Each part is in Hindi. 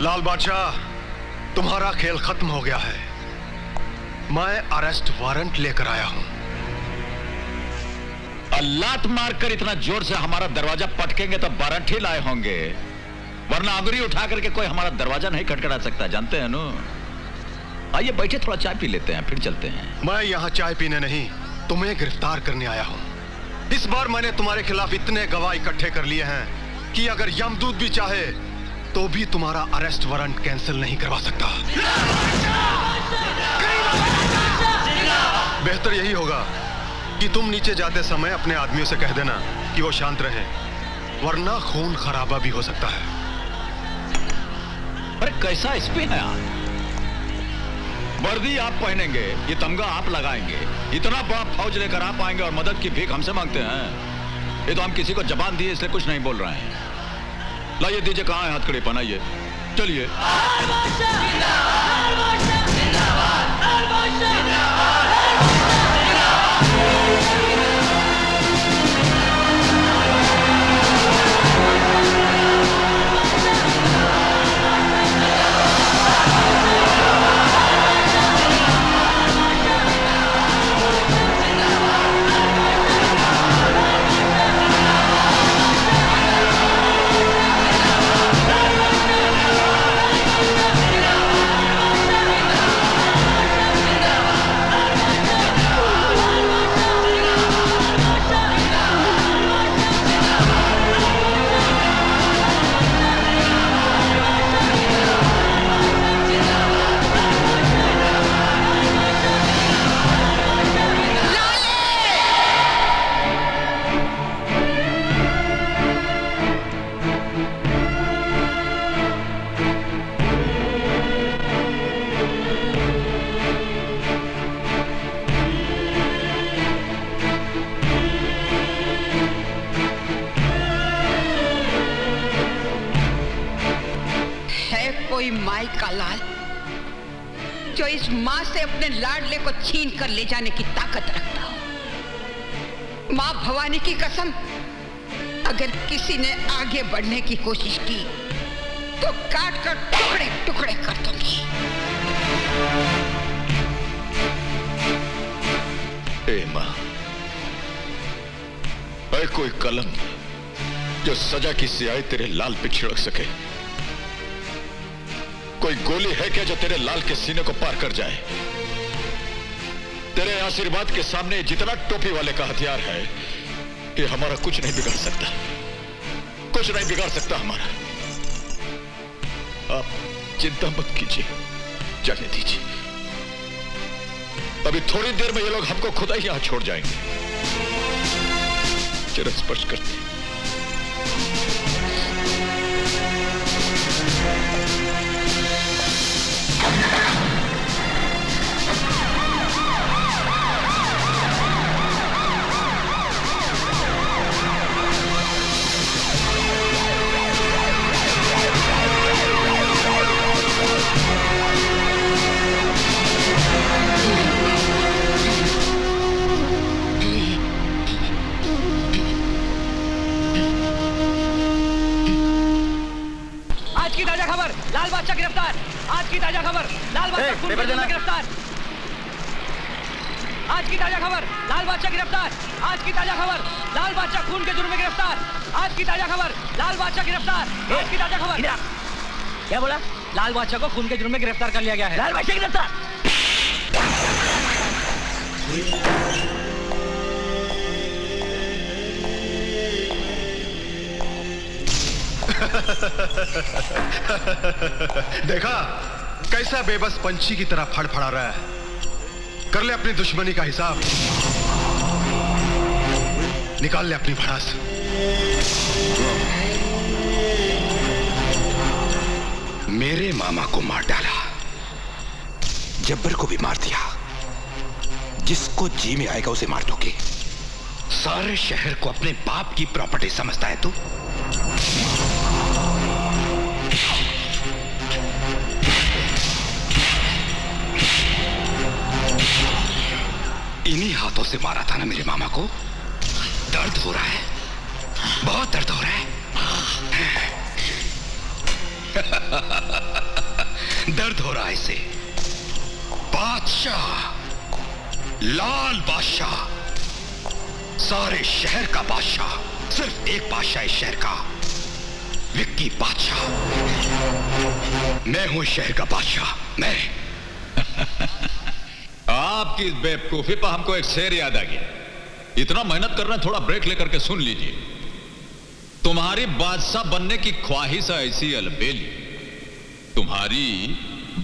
लाल बादशाह, तुम्हारा खेल खत्म हो गया है। मैं अरेस्ट वारंट लेकर आया हूं। लात मारकर इतना जोर से हमारा दरवाजा पटकेंगे तो वारंट ही लाए होंगे, वरना अंगुली उठा करके कोई हमारा दरवाजा नहीं खटखटा सकता, जानते हैं नो। आइए बैठे, थोड़ा चाय पी लेते हैं, फिर चलते हैं। मैं यहाँ चाय पीने नहीं, तुम्हें गिरफ्तार करने आया हूँ। इस बार मैंने तुम्हारे खिलाफ इतने गवाह इकट्ठे कर लिए हैं कि अगर यमदूत भी चाहे तो भी तुम्हारा अरेस्ट वारंट कैंसिल नहीं करवा सकता। बेहतर यही होगा कि तुम नीचे जाते समय अपने आदमियों से कह देना कि वो शांत रहें, वरना खून खराबा भी हो सकता है। अरे कैसा एसपी है आप? वर्दी आप पहनेंगे, ये तमगा आप लगाएंगे, इतना बड़ा फौज लेकर आप आएंगे और मदद की भीख हमसे मांगते हैं। ये तो हम किसी को जबान दिए इसलिए कुछ नहीं बोल रहे हैं। लाइए दीजिए, कहाँ है हथकड़ी, पहनाइए, चलिए। कोई माई का लाल जो इस मां से अपने लाडले को छीन कर ले जाने की ताकत रखता हो। मां भवानी की कसम, अगर किसी ने आगे बढ़ने की कोशिश की तो काट कर टुकड़े टुकड़े कर दूंगी। ए मां, ऐ कोई कलम जो सजा की स्याही तेरे लाल पे छिड़क सके? कोई गोली है क्या जो तेरे लाल के सीने को पार कर जाए? तेरे आशीर्वाद के सामने जितना टोपी वाले का हथियार है, ये हमारा कुछ नहीं बिगाड़ सकता, कुछ नहीं बिगाड़ सकता हमारा। आप चिंता मत कीजिए, जाने दीजिए। अभी थोड़ी देर में ये लोग हमको खुदा ही यहां छोड़ जाएंगे। चरण स्पर्श करते हैं। लाल बादशाह गिरफ्तार। आज की ताजा खबर, लाल बादशाह खून के जुर्म में गिरफ्तार। आज की ताजा खबर, लाल बादशाह गिरफ्तार। आज की ताजा खबर, लाल बादशाह खून के जुर्म में गिरफ्तार। आज की ताजा खबर, लाल बादशाह गिरफ्तार। आज की ताजा खबर। क्या बोला? लाल बादशाह को खून के जुर्म में गिरफ्तार कर लिया गया है। लाल बादशाह गिरफ्तार। देखा कैसा बेबस पंछी की तरह फड़फड़ा रहा है। कर ले अपनी दुश्मनी का हिसाब, निकाल ले अपनी भड़ास। मेरे मामा को मार डाला, जब्बर को भी मार दिया, जिसको जी में आएगा उसे मार दोगे। सारे शहर को अपने बाप की प्रॉपर्टी समझता है तू? इन्हीं हाथों से मारा था ना मेरे मामा को। दर्द हो रहा है, बहुत दर्द हो रहा है। दर्द हो रहा है इसे। बादशाह, लाल बादशाह, सारे शहर का बादशाह, सिर्फ एक बादशाह इस शहर का, विक्की बादशाह। मैं हूं शहर का बादशाह, मैं। आपकी इस बेवकूफी पर हमको एक शेर याद आ गया। इतना मेहनत कर रहे हैं, थोड़ा ब्रेक लेकर के सुन लीजिए। तुम्हारी बादशाह बनने की ख्वाहिश है ऐसी अलबेली, तुम्हारी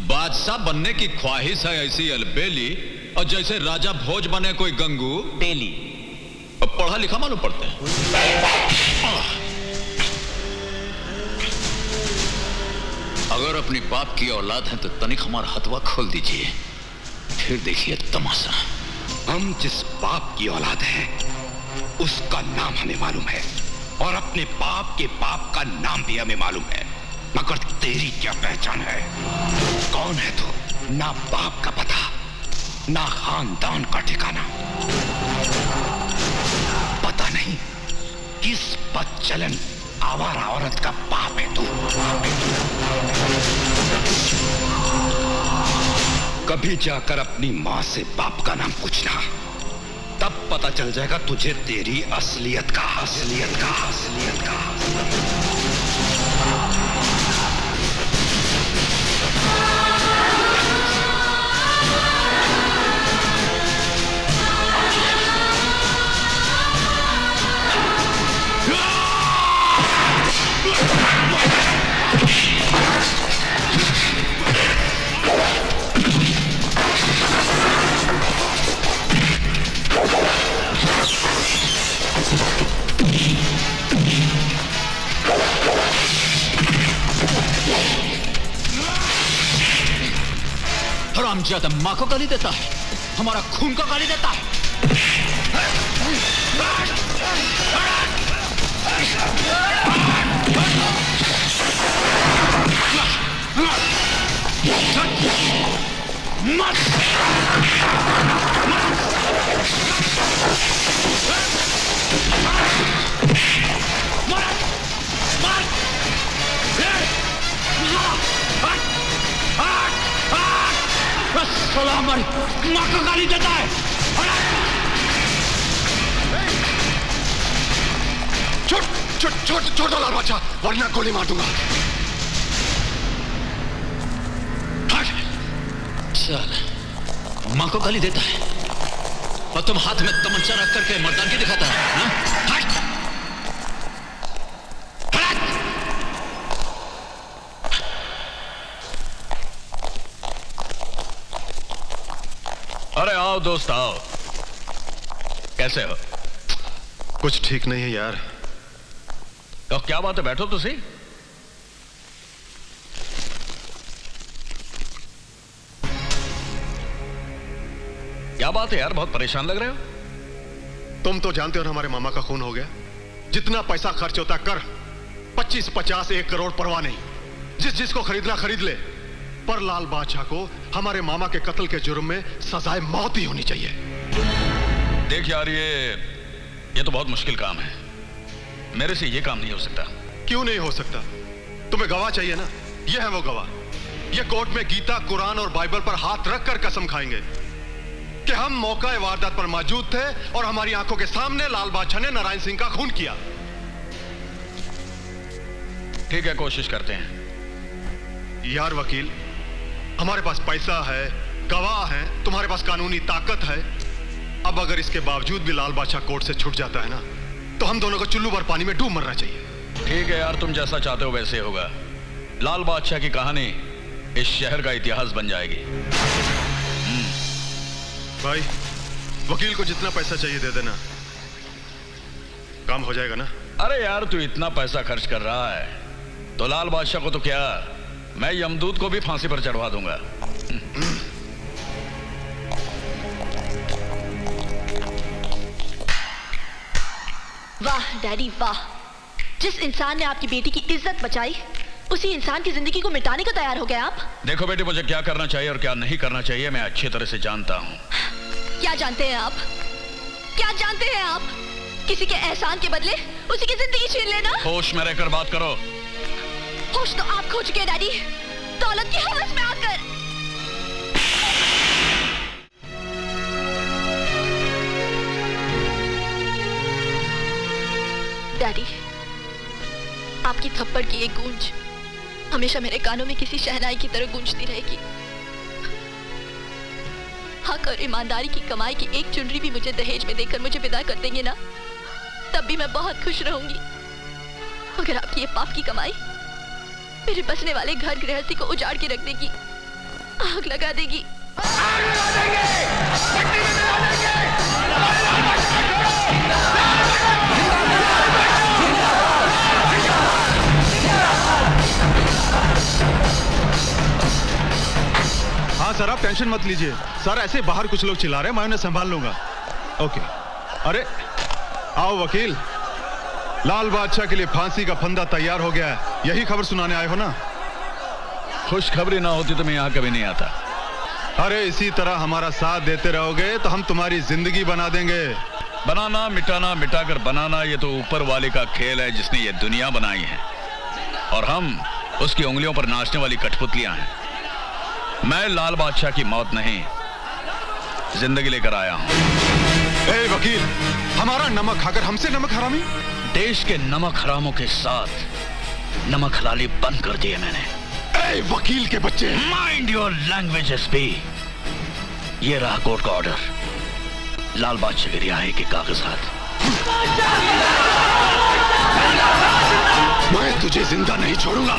बादशाह बनने की ख्वाहिश है ऐसी अलबेली, और जैसे राजा भोज बने कोई गंगू डेली। अब पढ़ा लिखा मालूम पड़ते हैं। अगर अपनी बाप की औलाद है तो तनिक हमारा हथवा खोल दीजिए, फिर देखिए तमाशा। हम जिस बाप की औलाद हैं, उसका नाम हमें मालूम है, और अपने बाप के बाप का नाम भी हमें मालूम है। मगर तेरी क्या पहचान है? कौन है तू? ना बाप का पता, ना खानदान का ठिकाना। पता नहीं किस बदचलन आवारा औरत का बाप है तू। कभी जाकर अपनी मां से बाप का नाम पूछना, तब पता चल जाएगा तुझे तेरी असलियत का। हरामजादा मां को गाली देता है, हमारा खून को गाली देता है। हमारी मां को गाली देता है। छोड़ दो लाल बादशाह, वरना गोली मार दूंगा। चल, मां को गाली देता है और तुम हाथ में तमंचा रख करके मर्दानगी दिखाता है। अरे आओ दोस्त आओ, कैसे हो? कुछ ठीक नहीं है यार। तो क्या बात है, बैठो तो सही। क्या बात है यार, बहुत परेशान लग रहे हो। तुम तो जानते हो ना, हमारे मामा का खून हो गया। जितना पैसा खर्च होता कर, 25, 50, 1 करोड़ परवाह नहीं। जिसको खरीदना खरीद ले, पर लाल बादशाह को हमारे मामा के कत्ल के जुर्म में सजाए मौत ही होनी चाहिए। देख यार, ये तो बहुत मुश्किल काम है, मेरे से ये काम नहीं हो सकता। क्यों नहीं हो सकता? तुम्हें गवाह चाहिए ना, ये है वो गवाह। ये कोर्ट में गीता, कुरान और बाइबल पर हाथ रखकर कसम खाएंगे कि हम मौका वारदात पर मौजूद थे और हमारी आंखों के सामने लाल बादशाह ने नारायण सिंह का खून किया। ठीक है, कोशिश करते हैं। यार वकील, हमारे पास पैसा है, गवाह है, तुम्हारे पास कानूनी ताकत है। अब अगर इसके बावजूद भी लाल बादशाह कोर्ट से छूट जाता है ना, तो हम दोनों को चुल्लू भर पानी में डूब मरना चाहिए। ठीक है यार, तुम जैसा चाहते हो वैसे होगा। लाल बादशाह की कहानी इस शहर का इतिहास बन जाएगी। भाई, वकील को जितना पैसा चाहिए दे देना, काम हो जाएगा ना? अरे यार, तू इतना पैसा खर्च कर रहा है तो लाल बादशाह को तो क्या, मैं यमदूत को भी फांसी पर चढ़वा दूंगा। वाह डैडी वाह, जिस इंसान ने आपकी बेटी की इज्जत बचाई, उसी इंसान की जिंदगी को मिटाने को तैयार हो गए आप। देखो बेटी, मुझे क्या करना चाहिए और क्या नहीं करना चाहिए मैं अच्छी तरह से जानता हूँ। क्या जानते हैं आप? क्या जानते हैं आप? किसी के एहसान के बदले उसी की जिंदगी छीन लेना। होश में रहकर बात करो। होश तो आप खो चुके हैं डैडी। दौलत की हवस में आकर। डैडी, आपकी थप्पड़ की एक गूंज हमेशा मेरे कानों में किसी शहनाई की तरह गूंजती रहेगी। हक और ईमानदारी की कमाई की एक चुनरी भी मुझे दहेज में देकर मुझे विदा कर देंगे ना, तब भी मैं बहुत खुश रहूंगी। मगर आपकी ये पाप की कमाई मेरे बसने वाले घर गृहस्थी को उजाड़ के रख देगी, आग लगा देगी। हाँ सर, आप टेंशन मत लीजिए। सर ऐसे बाहर कुछ लोग चिल्ला रहे हैं, मैं उन्हें संभाल लूंगा। ओके। अरे आओ वकील, लाल बादशाह के लिए फांसी का फंदा तैयार हो गया है, यही खबर सुनाने आए हो ना? खुशखबरी ना होती तो मैं यहाँ कभी नहीं आता। अरे इसी तरह हमारा साथ देते रहोगे तो हम तुम्हारी जिंदगी बना देंगे। बनाना मिटाना, मिटाकर बनाना, ये तो ऊपर वाले का खेल है जिसने ये दुनिया बनाई है, और हम उसकी उंगलियों पर नाचने वाली कठपुतलियां हैं। मैं लाल बादशाह की मौत नहीं, जिंदगी लेकर आया हूं। ए वकील, हमारा नमक खाकर हमसे नमक हरामी? देश के नमक हरामों के साथ नमक हलाली बंद कर दिए मैंने। ए वकील के बच्चे, माइंड योर लैंग्वेज एसपी। ये रहा कोर्ट का ऑर्डर, लाल बादशाह की रिहाई के कागजात। मैं तुझे जिंदा नहीं छोड़ूंगा।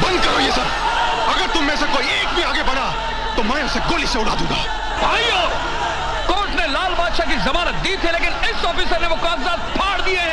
बंद करो ये सब। अगर तुम में से कोई एक भी आगे बढ़ा तो मैं उसे गोली से उड़ा दूंगा। भाइयों, कोर्ट ने लाल बादशाह की जमानत दी थी, लेकिन इस ऑफिसर ने वो कागजात फाड़ दिए हैं।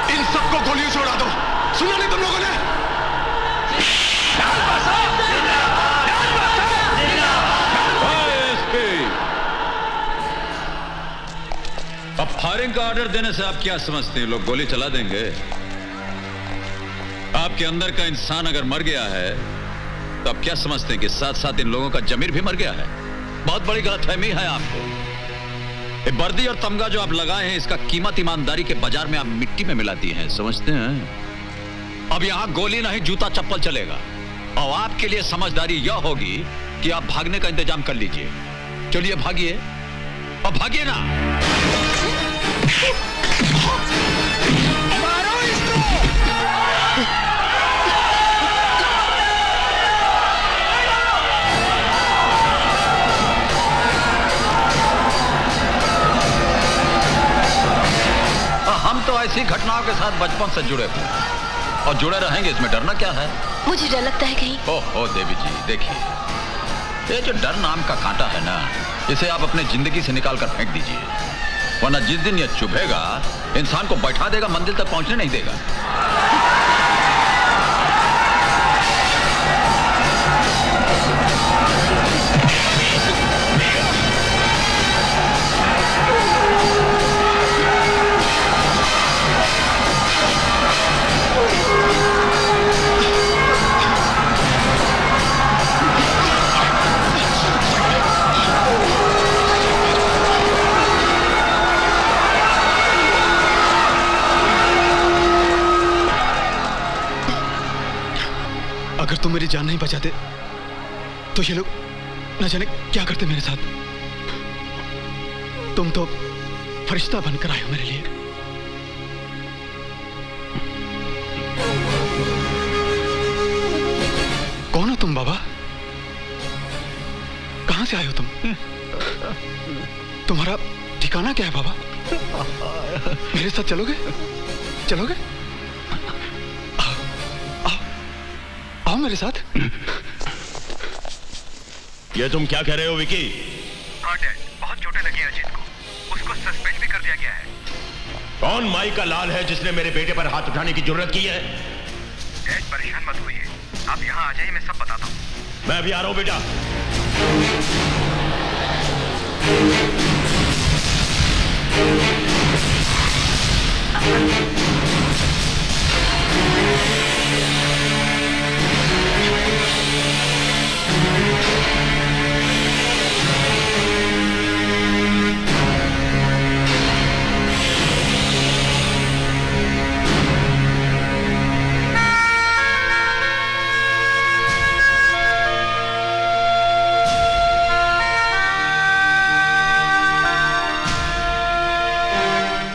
इन सबको गोलियों से उड़ा दो। सुना नहीं तुम लोगों ने? अब फायरिंग का ऑर्डर देने से आप क्या समझते हैं? लोग गोली चला देंगे? आपके अंदर का इंसान अगर मर गया है तो आप क्या समझते हैं कि साथ साथ इन लोगों का जमीर भी मर गया है? बहुत बड़ी गलतफहमी है आपको। ये वर्दी और तमगा जो आप लगाए हैं, इसका कीमत ईमानदारी के बाजार में आप मिट्टी में मिलाती हैं, समझते हैं? अब यहां गोली नहीं, जूता चप्पल चलेगा। और आपके लिए समझदारी यह होगी कि आप भागने का इंतजाम कर लीजिए। चलिए भागिए, और भागिए ना। हम तो ऐसी घटनाओं के साथ बचपन से जुड़े हुए और जुड़े रहेंगे, इसमें डरना क्या है? मुझे डर लगता है कहीं। ओहो देवी जी, देखिए, ये जो डर नाम का कांटा है ना, इसे आप अपने जिंदगी से निकाल कर फेंक दीजिए, वरना जिस दिन ये चुभेगा इंसान को बैठा देगा, मंजिल तक पहुंचने नहीं देगा। अगर तुम मेरी जान नहीं बचाते तो ये लोग न जाने क्या करते मेरे साथ। तुम तो फरिश्ता बनकर आए हो मेरे लिए। कौन हो तुम बाबा? कहां से आए हो तुम? तुम्हारा ठिकाना क्या है बाबा? मेरे साथ चलोगे? चलोगे? आओ मेरे साथ। ये तुम क्या कह रहे हो विकी? हाँ डैड, बहुत चोटें लगी हैं अजीत को। उसको सस्पेंड भी कर दिया गया है। कौन माई का लाल है जिसने मेरे बेटे पर हाथ उठाने की जरूरत की है? परेशान मत होइए, आप यहाँ आ जाइए, मैं सब बताता हूँ। मैं अभी आ रहा हूं बेटा।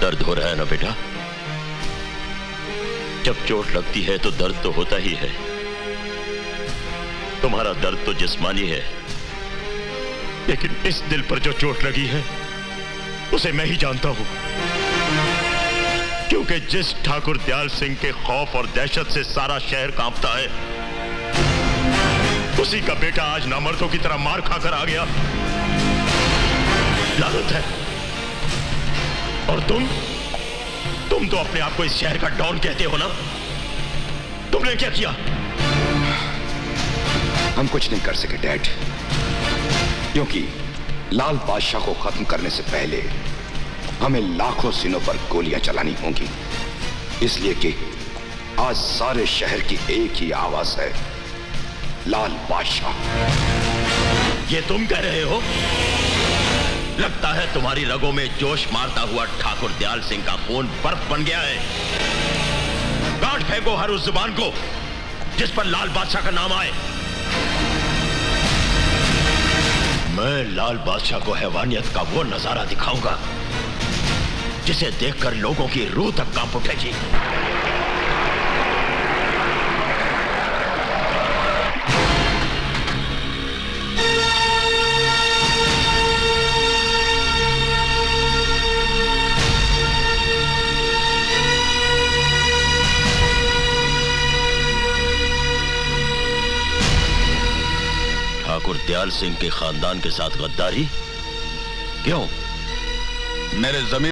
दर्द हो रहा है ना बेटा? जब चोट लगती है तो दर्द तो होता ही है। तुम्हारा दर्द तो जिस्मानी है, लेकिन इस दिल पर जो चोट लगी है उसे मैं ही जानता हूं। क्योंकि जिस ठाकुर दयाल सिंह के खौफ और दहशत से सारा शहर कांपता है, उसी का बेटा आज नामर्दों की तरह मार खाकर आ गया। लानत है। और तुम तो अपने आप को इस शहर का डॉन कहते हो ना? तुमने क्या किया? हम कुछ नहीं कर सके डैड, क्योंकि लाल बादशाह को खत्म करने से पहले हमें लाखों सीनों पर गोलियां चलानी होंगी। इसलिए कि आज सारे शहर की एक ही आवाज है, लाल बादशाह। ये तुम कह रहे हो? लगता है तुम्हारी रगों में जोश मारता हुआ ठाकुर दयाल सिंह का खून बर्फ बन गया है। काट फेंको हर उस जुबान को जिस पर लाल बादशाह का नाम आए। मैं लाल बादशाह को हैवानियत का वो नजारा दिखाऊंगा जिसे देखकर लोगों की रूह तक कांप उठेगी। ठाकुर दयाल सिंह के खानदान के साथ गद्दारी क्यों? मेरे जमीन